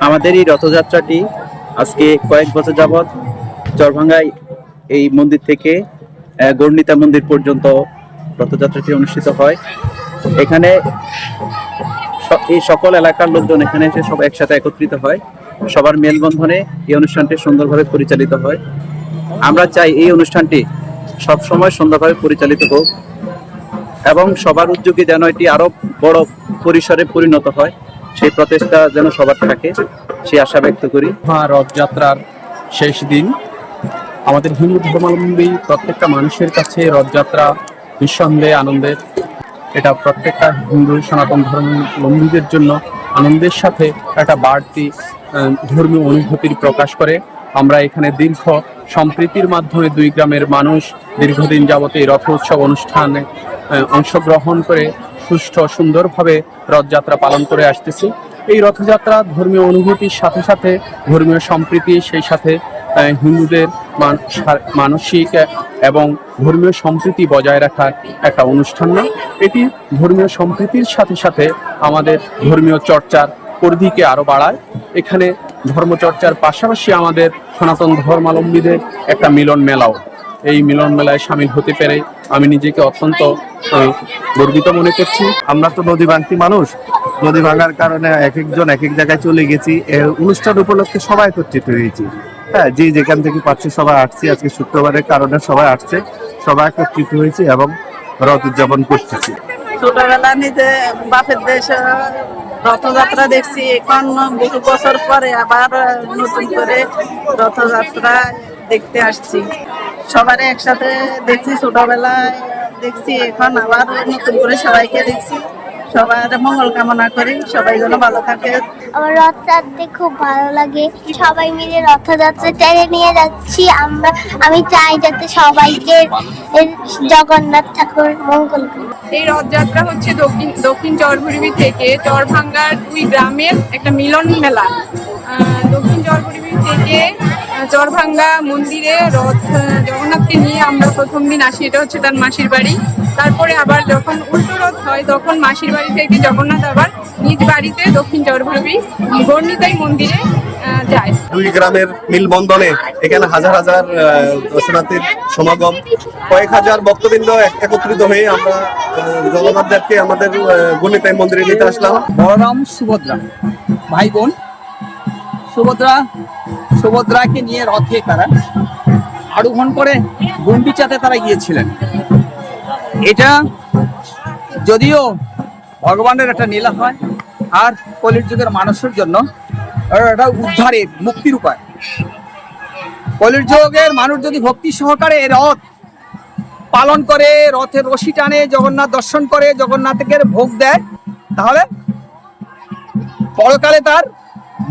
আমাদের এই রথযাত্রাটি আজকে কয়েক বছর যাবৎ চরভাঙ্গায় এই মন্দির থেকে গর্ণিতা মন্দির পর্যন্ত রথযাত্রাটি অনুষ্ঠিত হয়। এখানে এই সকল এলাকার লোকজন এখানে এসে সব একসাথে একত্রিত হয়, সবার মেলবন্ধনে এই অনুষ্ঠানটি সুন্দরভাবে পরিচালিত হয়। আমরা চাই এই অনুষ্ঠানটি সবসময় সুন্দরভাবে পরিচালিত হোক এবং সবার উদ্যোগে যেন এটি আরো বড় পরিসরে পরিণত হয়, সেই প্রচেষ্টা যেন সবার থাকে, সেই আশা ব্যক্ত করি। রথযাত্রার শেষ দিন আমাদের হিন্দু ধর্মাবলম্বী প্রত্যেকটা মানুষের কাছে রথযাত্রা নিঃসন্দেহে আনন্দের। এটা প্রত্যেকটা হিন্দু সনাতন ধর্মাবলম্বীদের জন্য আনন্দের সাথে একটা বাড়তি ধর্মীয় অনুভূতির প্রকাশ করে। আমরা এখানে দীর্ঘ সম্প্রীতির মাধ্যমে দুই গ্রামের মানুষ দীর্ঘদিন যাবত এই রথ উৎসব অনুষ্ঠানে অংশগ্রহণ করে সুষ্ঠু সুন্দরভাবে রথযাত্রা পালন করে আসতেছি। এই রথযাত্রা ধর্মীয় অনুভূতির সাথে সাথে ধর্মীয় সম্প্রীতি, সেই সাথে হিন্দুদের মানসিক এবং ধর্মীয় সম্প্রীতি বজায় রাখার একটা অনুষ্ঠান না, এটি ধর্মীয় সম্প্রীতির সাথে সাথে আমাদের ধর্মীয় চর্চার পরিধিকে আরও বাড়ায়। এখানে ধর্মচর্চার পাশাপাশি আমাদের সনাতন ধর্মাবলম্বীদের একটা মিলন মেলাও। এই মিলন মেলায় সামিল হতে পেরে আমি নিজেকে অত্যন্ত গর্বিত মনে করছি। আমরা তো নদী ভাঙতি মানুষ, নদী ভাঙার কারণে এক একজন এক এক জায়গায় চলে গেছি। অনুষ্ঠান উপলক্ষে সবাই একত্রিত হয়েছি। হ্যাঁ, যে যেখান থেকে পাচ্ছি সবাই আসছি। আজকে শুক্রবারের কারণে সবাই আসছে, সবাই একত্রিত হয়েছি এবং রথ উদযাপন করতেছি। ছোটবেলা নিজে বাপের দেশে রথযাত্রা দেখছি, এখন বহু বছর পরে আবার নতুন করে রথযাত্রা দেখতে আসছি। সবার একসাথে দেখছি, ছোটবেলায় দেখছি, এখন আবার নতুন করে সবাইকে দেখছি। সবার মঙ্গল কামনা করি, সবাই যেন ভালো থাকে। আমার রথযাত্রা খুব ভালো লাগে, সবাই মিলে রথযাত্রা টেনে নিয়ে যাচ্ছি। আমি চাই যাতে সবাইকে জগন্নাথ ঠাকুর মঙ্গল করে। এই রথযাত্রা হচ্ছে দক্ষিণ চরভুরিবি থেকে চরভাঙ্গার দুই গ্রামের একটা মিলন মেলা। দক্ষিণ চরভুরিবি থেকে চরভাঙ্গা মন্দিরে জগন্নাথকে নিয়ে আমরা প্রথম দিন আসি, এটা হচ্ছে তার মাসির বাড়ি। তারপরে আবার যখন উল্টো রথ হয় তখন মাসির বাড়ি থেকে জগন্নাথ আবার নিজ বাড়িতে দক্ষিণ চরভুরিবি গর্ণিতাই মন্দিরে যায়। দুই গ্রামের মিলবন্ধনে এখানে হাজার হাজার দর্শনার্থীর সমাগম, কয়েক হাজার ভক্তবৃন্দ একত্রিত হয়ে আমরা জগন্নাথ দেবকে আমাদের গর্ণিতাই মন্দিরে নিতে আসলাম। বলরাম সুভদ্রা ভাই বোন, সুভদ্রাকে নিয়ে রথে তারা আরোহণ করে গুন্ডিচাতে তারা গিয়েছিলেন। এটা যদিও ভগবানের একটা লীলা হয়, আর কলির যুগের মানুষের জন্য এটা উদ্ধারের মুক্তির উপায়। কলির যুগের মানুষ যদি ভক্তি সহকারে রথ পালন করে, রথের রশি টানে, জগন্নাথ দর্শন করে, জগন্নাথকে ভোগ দেয়, তাহলে পরকালে তার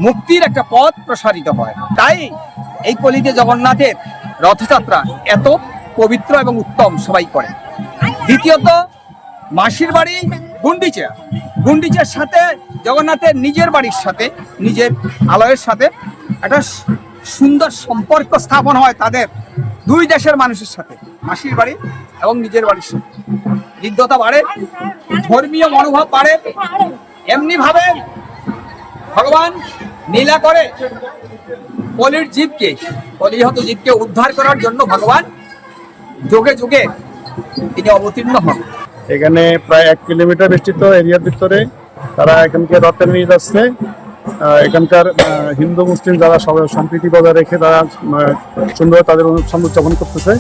মুক্তির একটা পথ প্রসারিত হয়। তাই এই কলিতে জগন্নাথের রথযাত্রা এত পবিত্র এবং উত্তম সবাই করে। দ্বিতীয়ত মাসির বাড়ি গুন্ডিচার সাথে জগন্নাথের নিজের বাড়ির সাথে, নিজের আলয়ের সাথে একটা সুন্দর সম্পর্ক স্থাপন হয় তাদের দুই দেশের মানুষের সাথে, মাসির বাড়ি এবং নিজের বাড়ির সাথে। হৃদ্যতা বাড়ে, ধর্মীয় মনোভাব বাড়ে। এমনি ভাবে ভগবান লীলা করে কলির জীবকে উদ্ধার করার জন্য ভগবান যুগে যুগে তিনি অবতীর্ণ হন। এখানে প্রায় 1 কিলোমিটার বিস্তৃত এরিয়ার ভিতরে তারা এখানকে রথে নিয়ে যাচ্ছে। এখানকার হিন্দু মুসলিম যারা সবাই সম্প্রীতি বজায় রেখে তারা সুন্দর তাদের অনুষ্ঠান উদযাপন করতেছে।